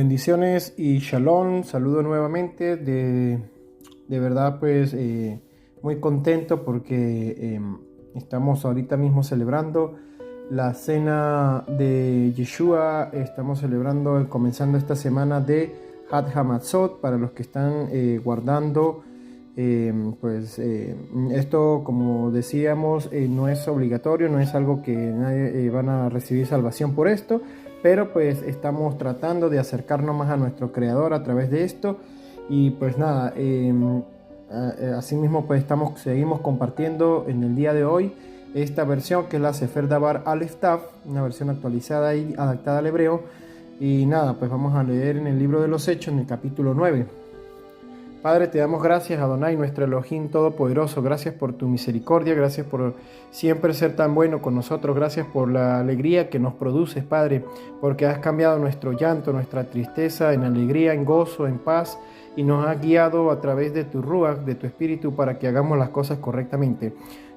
Bendiciones y shalom, saludo nuevamente. De verdad, pues muy contento porque estamos ahorita mismo celebrando la cena de Yeshua. Estamos celebrando, comenzando esta semana de Had Hamatzot. Para los que están guardando, esto, como decíamos, no es obligatorio, no es algo que nadie van a recibir salvación por esto. Pero pues estamos tratando de acercarnos más a nuestro Creador a través de esto. Y pues nada, asimismo pues seguimos compartiendo en el día de hoy esta versión que es la Sefer Dabar Aleph Tav, una versión actualizada y adaptada al hebreo. Y nada, pues vamos a leer en el libro de los Hechos, en el capítulo 9. Padre, te damos gracias, Adonai, nuestro Elohim Todopoderoso. Gracias por tu misericordia, gracias por siempre ser tan bueno con nosotros. Gracias por la alegría que nos produces, Padre, porque has cambiado nuestro llanto, nuestra tristeza en alegría, en gozo, en paz, y nos has guiado a través de tu Ruach, de tu Espíritu, para que hagamos las cosas correctamente.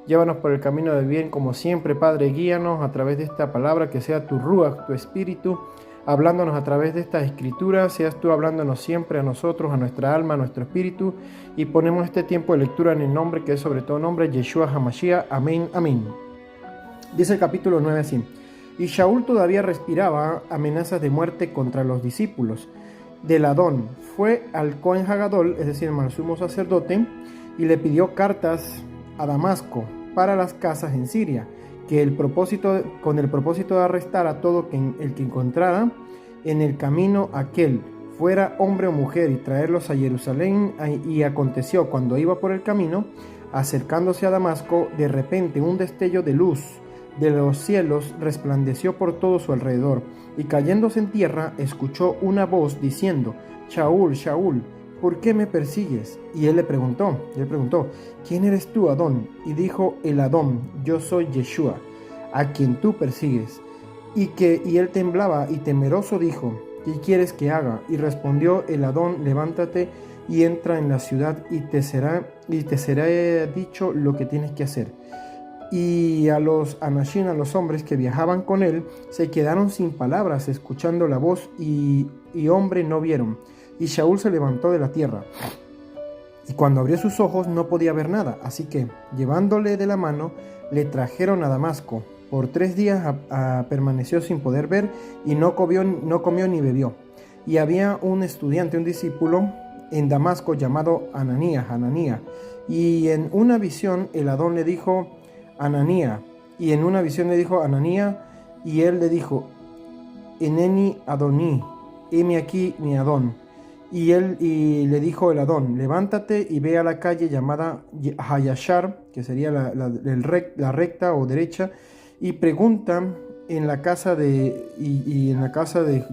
Llévanos por el camino del bien como siempre, Padre. Guíanos a través de esta palabra, que sea tu Ruach, tu Espíritu, hablándonos a través de esta escritura. Seas tú hablándonos siempre a nosotros, a nuestra alma, a nuestro espíritu, y ponemos este tiempo de lectura en el nombre que es sobre todo nombre, Yeshua HaMashiach. Amén, amén. Dice el capítulo 9 así: y Shaul todavía respiraba amenazas de muerte contra los discípulos del Adón. Fue al Cohen Hagadol, es decir, al sumo sacerdote, y le pidió cartas a Damasco para las casas en Siria, con el propósito de arrestar a todo el que encontrara en el camino aquel, fuera hombre o mujer, y traerlos a Jerusalén. Y aconteció, cuando iba por el camino, acercándose a Damasco, de repente un destello de luz de los cielos resplandeció por todo su alrededor, y cayéndose en tierra, escuchó una voz diciendo: Shaul, Shaul, ¿por qué me persigues? Y él le preguntó, ¿quién eres tú, Adón? Y dijo el Adón: yo soy Yeshua, a quien tú persigues. Y él temblaba y temeroso dijo: ¿qué quieres que haga? Y respondió el Adón: levántate y entra en la ciudad, y te será dicho lo que tienes que hacer. Y a los anashim, a los hombres que viajaban con él, se quedaron sin palabras, escuchando la voz, y hombre no vieron. Y Shaul se levantó de la tierra, y cuando abrió sus ojos no podía ver nada. Así que, llevándole de la mano, le trajeron a Damasco. Por 3 días permaneció sin poder ver, y no comió ni bebió. Y había un estudiante, un discípulo en Damasco llamado Hananía. Y en una visión el Adón le dijo: Hananía. Y en una visión le dijo: Hananía. Y él le dijo: Eneni Adoní, heme aquí mi Adón. Y le dijo el Adón: levántate y ve a la calle llamada Hayashar, que sería la recta o derecha, y pregunta en la casa de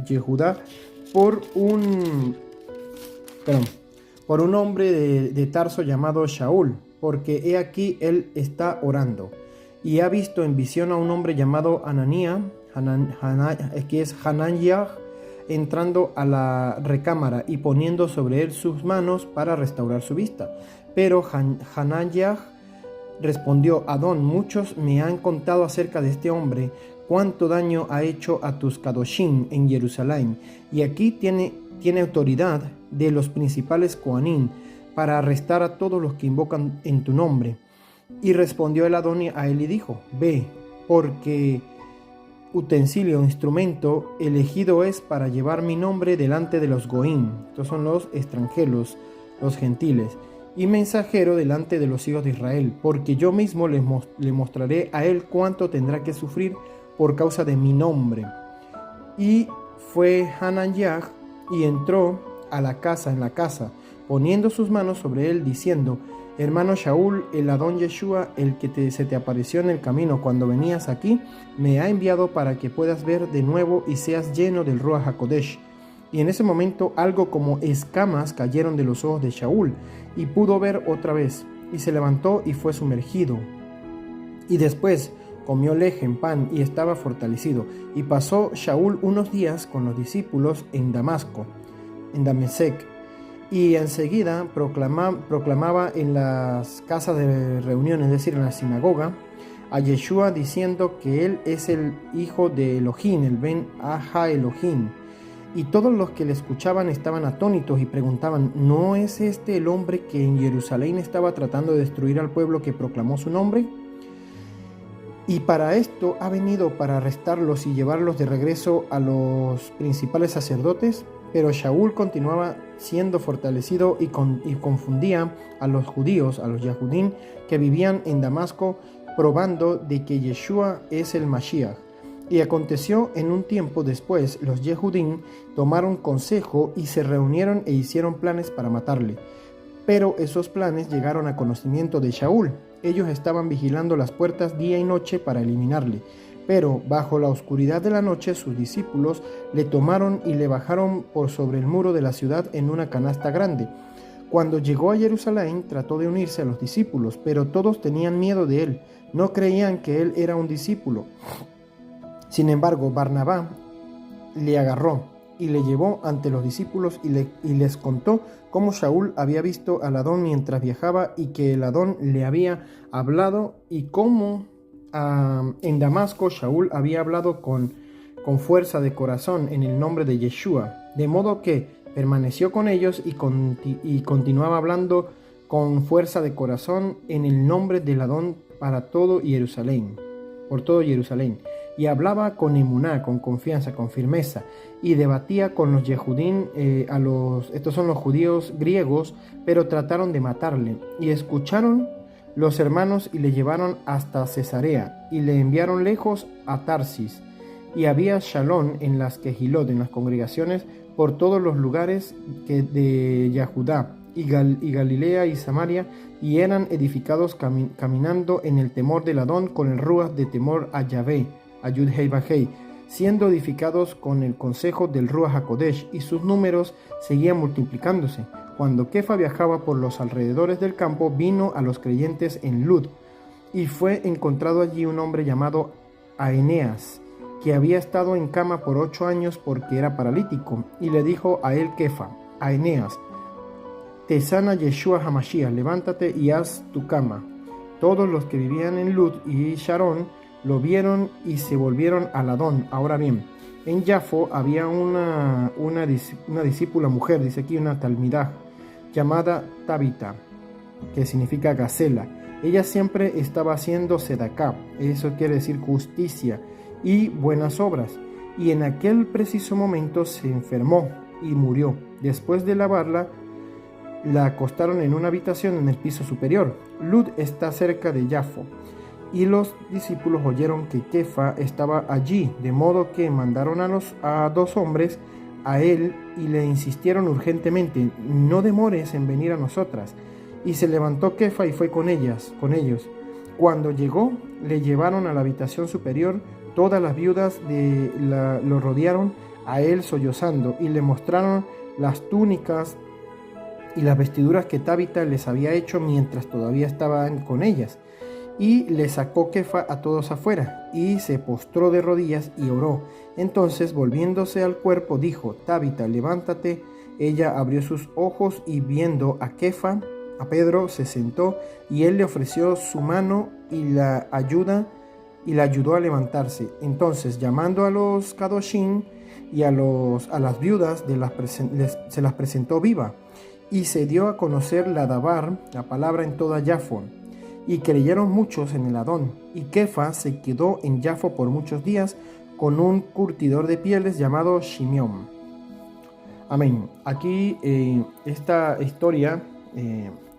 Yehudá por un hombre de Tarso llamado Shaul, porque he aquí él está orando. Y ha visto en visión a un hombre llamado Hananía, que es Hananiah, entrando a la recámara y poniendo sobre él sus manos para restaurar su vista. Pero Hananiah respondió: Adón, muchos me han contado acerca de este hombre, cuánto daño ha hecho a tus kadoshim en Jerusalén, y aquí tiene autoridad de los principales Kohanim para arrestar a todos los que invocan en tu nombre. Y respondió el Adón a él y dijo: ve, porque utensilio, instrumento elegido es para llevar mi nombre delante de los goín, estos son los extranjeros, los gentiles, y mensajero delante de los hijos de Israel, porque yo mismo le mostraré a él cuánto tendrá que sufrir por causa de mi nombre. Y fue Hananiah y entró en la casa, poniendo sus manos sobre él, diciendo: hermano Shaul, el Adón Yeshua, el que se te apareció en el camino cuando venías aquí, me ha enviado para que puedas ver de nuevo y seas lleno del Ruach HaKodesh. Y en ese momento algo como escamas cayeron de los ojos de Shaul, y pudo ver otra vez, y se levantó y fue sumergido. Y después comió lejem, pan, y estaba fortalecido. Y pasó Shaul unos días con los discípulos en Damasec. Y enseguida proclamaba en las casas de reunión, es decir, en la sinagoga, a Yeshua, diciendo que él es el hijo de Elohim, el Ben Aha Elohim, Y todos los que le escuchaban estaban atónitos y preguntaban: ¿no es este el hombre que en Jerusalén estaba tratando de destruir al pueblo que proclamó su nombre? Y para esto ha venido, para arrestarlos y llevarlos de regreso a los principales sacerdotes. Pero Shaul continuaba siendo fortalecido y confundía a los judíos, a los Yahudín que vivían en Damasco, probando de que Yeshua es el Mashiach. Y aconteció en un tiempo después, los Yehudín tomaron consejo y se reunieron e hicieron planes para matarle. Pero esos planes llegaron a conocimiento de Shaul. Ellos estaban vigilando las puertas día y noche para eliminarle. Pero bajo la oscuridad de la noche sus discípulos le tomaron y le bajaron por sobre el muro de la ciudad en una canasta grande. Cuando llegó a Jerusalén trató de unirse a los discípulos, pero todos tenían miedo de él. No creían que él era un discípulo. Sin embargo, Barnabá le agarró y le llevó ante los discípulos y les contó cómo Shaul había visto al Adón mientras viajaba y que el Adón le había hablado, y cómo en Damasco Shaul había hablado con fuerza de corazón en el nombre de Yeshua, de modo que permaneció con ellos y continuaba hablando con fuerza de corazón en el nombre del Adón por todo Jerusalén. Y hablaba con emuná, con confianza, con firmeza, y debatía con los Yehudín, estos son los judíos griegos, pero trataron de matarle. Y escucharon los hermanos y le llevaron hasta Cesarea, y le enviaron lejos a Tarsis. Y había shalom en las Kehilot, en las congregaciones, por todos los lugares de Yahudá, y Galilea y Samaria, y eran edificados caminando en el temor del Adón con el ruach de temor a Yahvé, a Yud-Hei Bajei, siendo edificados con el consejo del Ruach HaKodesh, y sus números seguían multiplicándose. Cuando Kefa viajaba por los alrededores del campo, vino a los creyentes en Lud, y fue encontrado allí un hombre llamado Aeneas, que había estado en cama por 8 años porque era paralítico, y le dijo a él Kefa: Aeneas, te sana Yeshua HaMashiach, levántate y haz tu cama. Todos los que vivían en Lud y Sharon lo vieron y se volvieron al Adón. Ahora bien, en Yafo había una discípula mujer, dice aquí una talmidá, llamada Tabita, que significa gacela. Ella siempre estaba haciendo sedaká, eso quiere decir justicia y buenas obras, y en aquel preciso momento se enfermó y murió. Después de lavarla, la acostaron en una habitación en el piso superior. Lud está cerca de Yafo. Y los discípulos oyeron que Kefa estaba allí, de modo que mandaron a 2 hombres a él y le insistieron urgentemente: no demores en venir a nosotras. Y se levantó Kefa y fue con ellos. Cuando llegó, le llevaron a la habitación superior. Todas las viudas lo rodearon a él sollozando, y le mostraron las túnicas y las vestiduras que Tabita les había hecho mientras todavía estaban con ellas. Y le sacó Kefa a todos afuera, y se postró de rodillas y oró. Entonces, volviéndose al cuerpo, dijo: Tabita, levántate. Ella abrió sus ojos y, viendo a Kefa, a Pedro, se sentó, y él le ofreció su mano y la ayudó a levantarse. Entonces, llamando a los Kadoshim y a las viudas, se las presentó viva, y se dio a conocer la dabar, la palabra, en toda Yafo. Y creyeron muchos en el Adón, y Kefa se quedó en Yafo por muchos días con un curtidor de pieles llamado Shimeón. Amén. Aquí esta historia,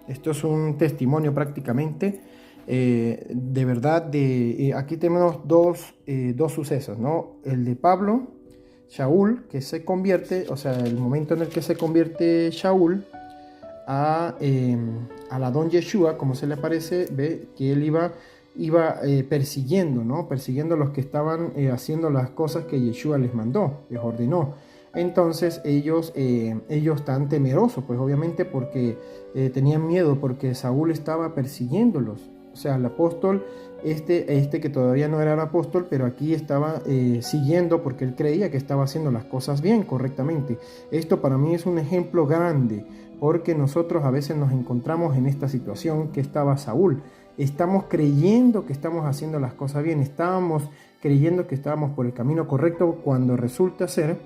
esto es un testimonio prácticamente, de verdad, aquí tenemos dos sucesos, ¿no? El de Pablo, Shaul, que se convierte, o sea, el momento en el que se convierte Shaul al Adón Yeshua, como se le parece, ve que él iba persiguiendo, ¿no? Persiguiendo a los que estaban haciendo las cosas que Yeshua les mandó, les ordenó. Entonces ellos están temerosos, pues obviamente, porque tenían miedo, porque Saúl estaba persiguiéndolos. O sea, el apóstol, que todavía no era el apóstol, pero aquí estaba siguiendo, porque él creía que estaba haciendo las cosas bien, correctamente. Esto para mí es un ejemplo grande, porque nosotros a veces nos encontramos en esta situación que estaba Saúl. Estamos creyendo que estamos haciendo las cosas bien, estábamos creyendo que estábamos por el camino correcto, cuando resulta ser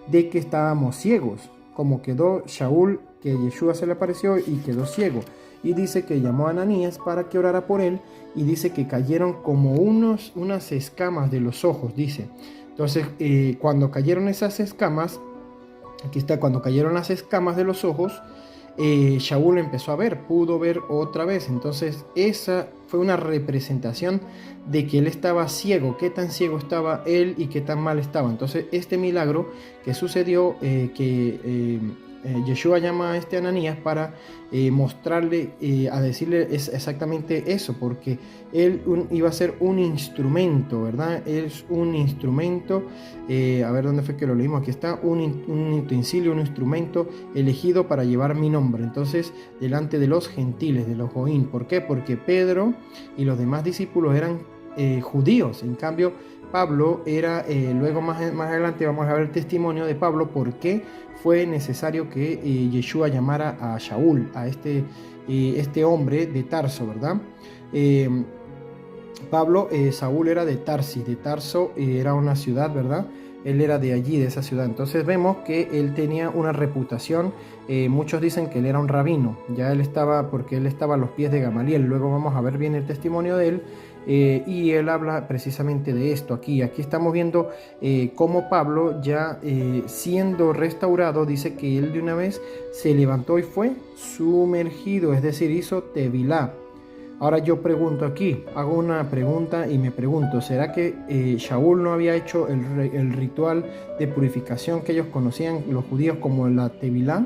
de que estábamos ciegos, como quedó Shaul, que Yeshua se le apareció y quedó ciego. Y dice que llamó a Ananías para que orara por él, y dice que cayeron como unas escamas de los ojos, dice. Entonces, cuando cayeron esas escamas, aquí está, cuando cayeron las escamas de los ojos, Shaul empezó a ver, pudo ver otra vez. Entonces esa fue una representación de que él estaba ciego, qué tan ciego estaba él y qué tan mal estaba. Entonces este milagro que sucedió, Yeshua llama a este Ananías para mostrarle, a decirle exactamente eso, porque él iba a ser un instrumento, ¿verdad? Es un instrumento, a ver dónde fue que lo leímos, aquí está, un utensilio, un instrumento elegido para llevar mi nombre, entonces delante de los gentiles, de los goín. ¿Por qué? Porque Pedro y los demás discípulos eran judíos, en cambio Pablo era, luego más adelante vamos a ver el testimonio de Pablo, por qué fue necesario que Yeshua llamara a Shaul, a este hombre de Tarso, ¿verdad? Saúl era de Tarsis, de Tarso era una ciudad, ¿verdad? Él era de allí, de esa ciudad. Entonces vemos que él tenía una reputación, muchos dicen que él era un rabino, porque él estaba a los pies de Gamaliel. Luego vamos a ver bien el testimonio de él, y él habla precisamente de esto aquí. Aquí estamos viendo cómo Pablo, ya siendo restaurado, dice que él de una vez se levantó y fue sumergido, es decir, hizo tevilá. Ahora yo pregunto aquí, hago una pregunta y me pregunto, ¿será que Shaul no había hecho el ritual de purificación que ellos conocían, los judíos, como la tevilá?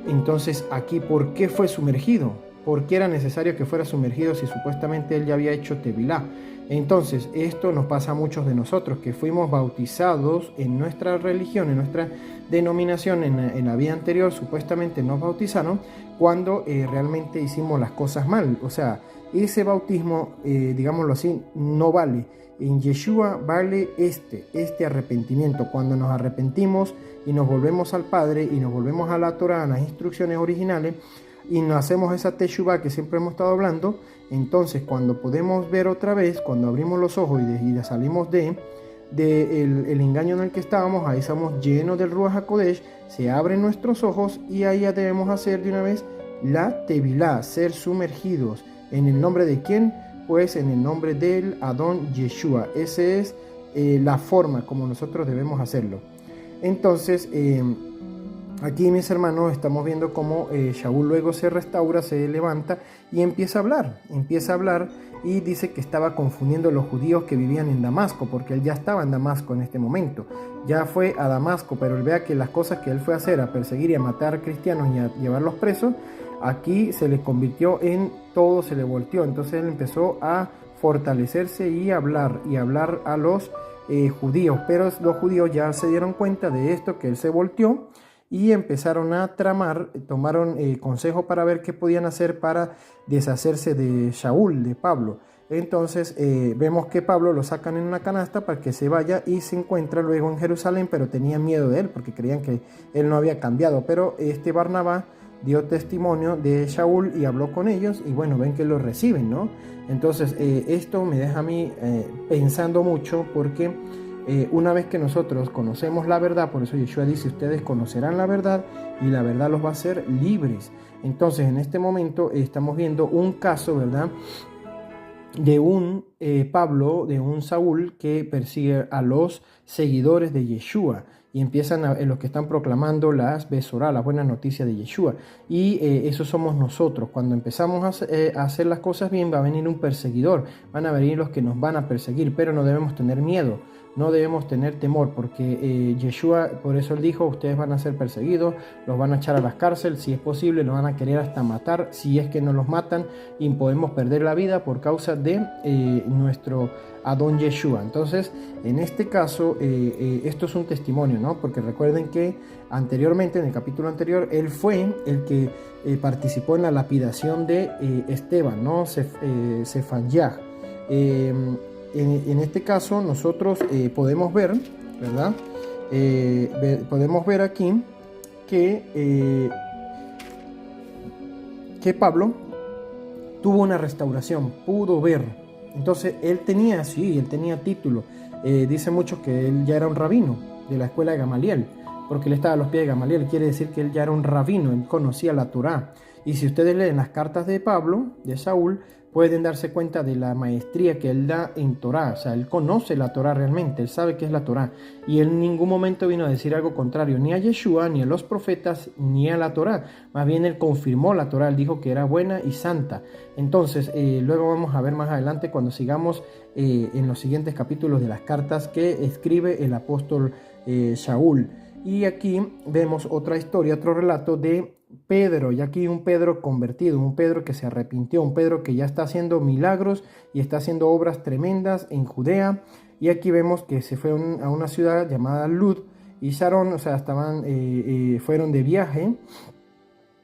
Entonces aquí, ¿por qué fue sumergido? ¿Por qué era necesario que fuera sumergido si supuestamente él ya había hecho tevilá? Entonces, esto nos pasa a muchos de nosotros, que fuimos bautizados en nuestra religión, en nuestra denominación, en la vida anterior, supuestamente nos bautizaron, cuando realmente hicimos las cosas mal. O sea, ese bautismo, digámoslo así, no vale. En Yeshua vale este arrepentimiento. Cuando nos arrepentimos y nos volvemos al Padre y nos volvemos a la Torah, a las instrucciones originales, y nos hacemos esa teshuvá que siempre hemos estado hablando, entonces cuando podemos ver otra vez, cuando abrimos los ojos y salimos de el engaño en el que estábamos, ahí estamos llenos del Ruach HaKodesh, se abren nuestros ojos y ahí ya debemos hacer de una vez la tevilá, ser sumergidos. ¿En el nombre de quién? Pues en el nombre del Adón Yeshua. Esa es la forma como nosotros debemos hacerlo. Entonces, aquí, mis hermanos, estamos viendo cómo Shaul luego se restaura, se levanta y empieza a hablar y dice que estaba confundiendo a los judíos que vivían en Damasco, porque él ya estaba en Damasco en este momento, ya fue a Damasco, pero él vea que las cosas que él fue a hacer, a perseguir y a matar cristianos y a llevarlos presos, aquí se le convirtió en todo, se le volteó. Entonces él empezó a fortalecerse y hablar a los judíos, pero los judíos ya se dieron cuenta de esto, que él se volteó, y empezaron a tramar, tomaron consejo para ver qué podían hacer para deshacerse de Shaul, de Pablo. Entonces vemos que Pablo lo sacan en una canasta para que se vaya y se encuentra luego en Jerusalén, pero tenían miedo de él porque creían que él no había cambiado. Pero Barnabá dio testimonio de Shaul y habló con ellos, y bueno, ven que lo reciben, ¿no? Entonces esto me deja a mí pensando mucho, porque una vez que nosotros conocemos la verdad, por eso Yeshua dice, ustedes conocerán la verdad y la verdad los va a hacer libres. Entonces en este momento estamos viendo un caso, ¿verdad?, de un Pablo, de un Saúl que persigue a los seguidores de Yeshua, y empiezan los que están proclamando las Besorá, las buenas noticias de Yeshua. Y eso somos nosotros. Cuando empezamos a hacer las cosas bien, va a venir un perseguidor, van a venir los que nos van a perseguir, pero no debemos tener miedo, no debemos tener temor, porque Yeshua, por eso él dijo, ustedes van a ser perseguidos, los van a echar a las cárceles, si es posible, los van a querer hasta matar, si es que no los matan, y podemos perder la vida por causa de nuestro Adón Yeshua. Entonces, en este caso, esto es un testimonio, ¿no? Porque recuerden que anteriormente, en el capítulo anterior, él fue el que participó en la lapidación de Esteban, ¿no? Sefanyah. En este caso, nosotros podemos ver, ¿verdad? Podemos ver aquí que Pablo tuvo una restauración, pudo ver. Entonces él tenía título. Dice mucho que él ya era un rabino de la escuela de Gamaliel. porque él estaba a los pies de Gamaliel. Quiere decir que él ya era un rabino, él conocía la Torá. Y si ustedes leen las cartas de Pablo, de Saúl, pueden darse cuenta de la maestría que él da en Torá. O sea, él conoce la Torá realmente, él sabe qué es la Torá. Y él en ningún momento vino a decir algo contrario, ni a Yeshua, ni a los profetas, ni a la Torá. Más bien él confirmó la Torá, él dijo que era buena y santa. Entonces, luego vamos a ver más adelante cuando sigamos en los siguientes capítulos de las cartas que escribe el apóstol Saúl. Y aquí vemos otra historia, otro relato de Pedro, y aquí un Pedro convertido, un Pedro que se arrepintió, un Pedro que ya está haciendo milagros y está haciendo obras tremendas en Judea. Y aquí vemos que se fue a una ciudad llamada Lud y Sarón, o sea, fueron de viaje.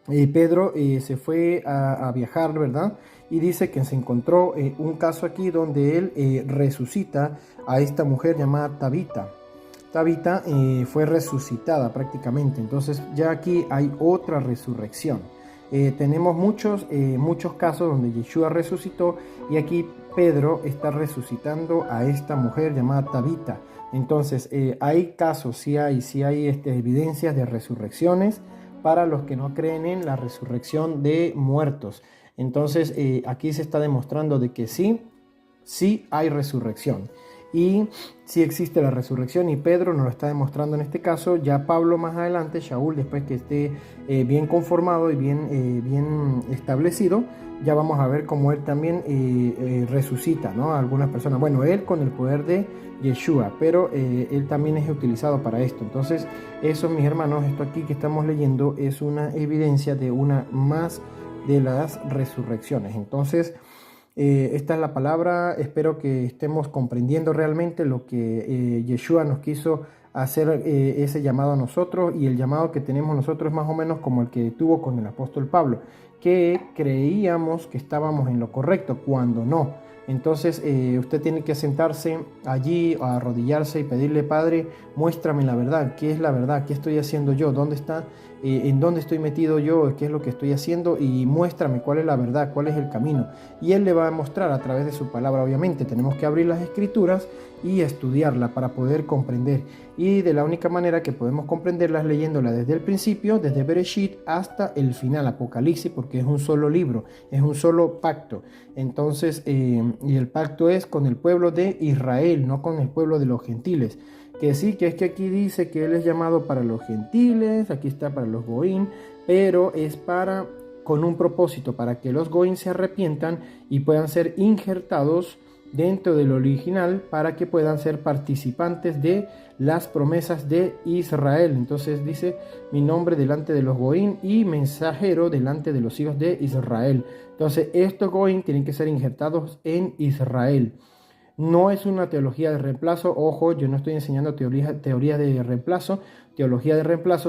Pedro se fue a viajar, ¿verdad? Y dice que se encontró un caso aquí donde él resucita a esta mujer llamada Tabita. Tabita fue resucitada prácticamente, entonces ya aquí hay otra resurrección. Tenemos muchos casos donde Yeshua resucitó y aquí Pedro está resucitando a esta mujer llamada Tabita. Entonces hay casos, sí hay evidencias de resurrecciones para los que no creen en la resurrección de muertos. Entonces aquí se está demostrando de que sí hay resurrección. Y sí existe la resurrección y Pedro nos lo está demostrando en este caso. Ya Pablo más adelante, Saúl, después que esté bien conformado y bien establecido, ya vamos a ver cómo él también resucita, ¿no? A algunas personas. Bueno, él con el poder de Yeshua, pero él también es utilizado para esto. Entonces, eso, mis hermanos, esto aquí que estamos leyendo es una evidencia de una más de las resurrecciones. Entonces, esta es la palabra. Espero que estemos comprendiendo realmente lo que Yeshua nos quiso hacer, ese llamado a nosotros, y el llamado que tenemos nosotros más o menos como el que tuvo con el apóstol Pablo, que creíamos que estábamos en lo correcto cuando no. Entonces usted tiene que sentarse allí, arrodillarse y pedirle: Padre, muéstrame la verdad. ¿Qué es la verdad? ¿Qué estoy haciendo yo? ¿Dónde está? ¿En dónde estoy metido yo? ¿Qué es lo que estoy haciendo? Y muéstrame cuál es la verdad, cuál es el camino. Y Él le va a mostrar a través de su palabra. Obviamente tenemos que abrir las escrituras y estudiarla para poder comprender. Y de la única manera que podemos comprenderlas leyéndola desde el principio, desde Bereshit hasta el final, Apocalipsis, porque es un solo libro, es un solo pacto. Entonces, y el pacto es con el pueblo de Israel, no con el pueblo de los gentiles. Que sí, que es que aquí dice que Él es llamado para los gentiles, aquí está para los goín, pero es con un propósito, para que los goín se arrepientan y puedan ser injertados dentro del original, para que puedan ser participantes de las promesas de Israel. Entonces dice: mi nombre delante de los goín y mensajero delante de los hijos de Israel. Entonces estos goín tienen que ser injertados en Israel. No es una teología de reemplazo, ojo, yo no estoy enseñando teología de reemplazo,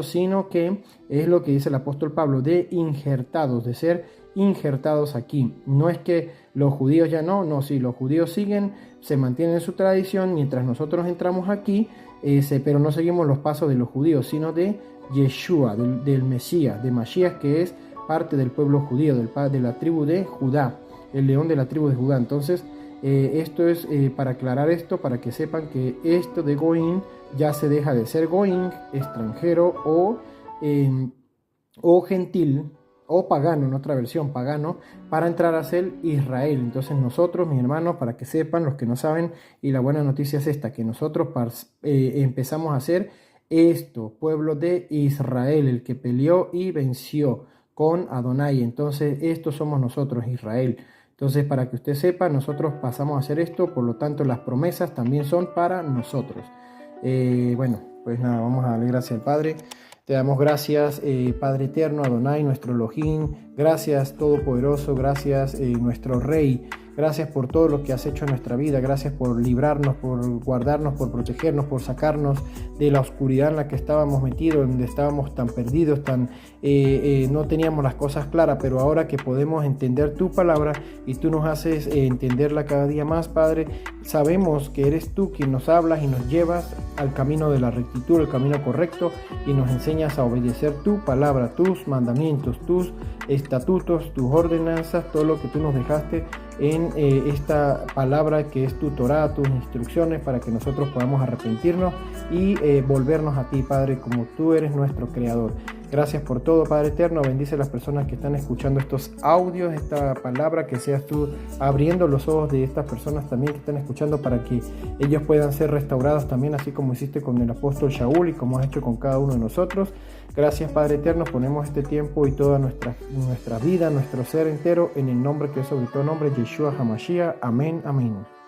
sino que es lo que dice el apóstol Pablo, de injertados, de ser injertados aquí. No es que los judíos ya no, sí, los judíos siguen, se mantienen en su tradición mientras nosotros entramos aquí, pero no seguimos los pasos de los judíos, sino de Yeshua, del Mesías, de Mashiach, que es parte del pueblo judío, de la tribu de Judá, el león de la tribu de Judá. Entonces, esto es para aclarar esto, para que sepan que esto de Goín ya se deja de ser Goín, extranjero o gentil, o pagano, en otra versión, pagano, para entrar a ser Israel. Entonces nosotros, mis hermanos, para que sepan, los que no saben, y la buena noticia es esta, que nosotros empezamos a ser esto, pueblo de Israel, el que peleó y venció con Adonai. Entonces estos somos nosotros, Israel. Entonces, para que usted sepa, nosotros pasamos a hacer esto, por lo tanto las promesas también son para nosotros. Bueno, pues nada, vamos a darle gracias al Padre. Te damos gracias, Padre eterno, Adonai, nuestro Elohim. Gracias, Todopoderoso. Gracias, nuestro Rey. Gracias por todo lo que has hecho en nuestra vida. Gracias por librarnos, por guardarnos, por protegernos, por sacarnos de la oscuridad en la que estábamos metidos, donde estábamos tan perdidos, no teníamos las cosas claras, pero ahora que podemos entender tu palabra y tú nos haces entenderla cada día más, Padre, sabemos que eres tú quien nos hablas y nos llevas al camino de la rectitud, el camino correcto, y nos enseñas a obedecer tu palabra, tus mandamientos, tus estatutos, tus ordenanzas, todo lo que tú nos dejaste en esta palabra que es tu Torá, tus instrucciones, para que nosotros podamos arrepentirnos y volvernos a ti, Padre, como tú eres nuestro Creador. Gracias por todo, Padre eterno. Bendice a las personas que están escuchando estos audios, esta palabra, que seas tú abriendo los ojos de estas personas también que están escuchando, para que ellos puedan ser restaurados también, así como hiciste con el apóstol Shaul y como has hecho con cada uno de nosotros. Gracias, Padre eterno. Ponemos este tiempo y toda nuestra vida, nuestro ser entero, en el nombre que es sobre todo nombre, Yeshua HaMashiach. Amén, amén.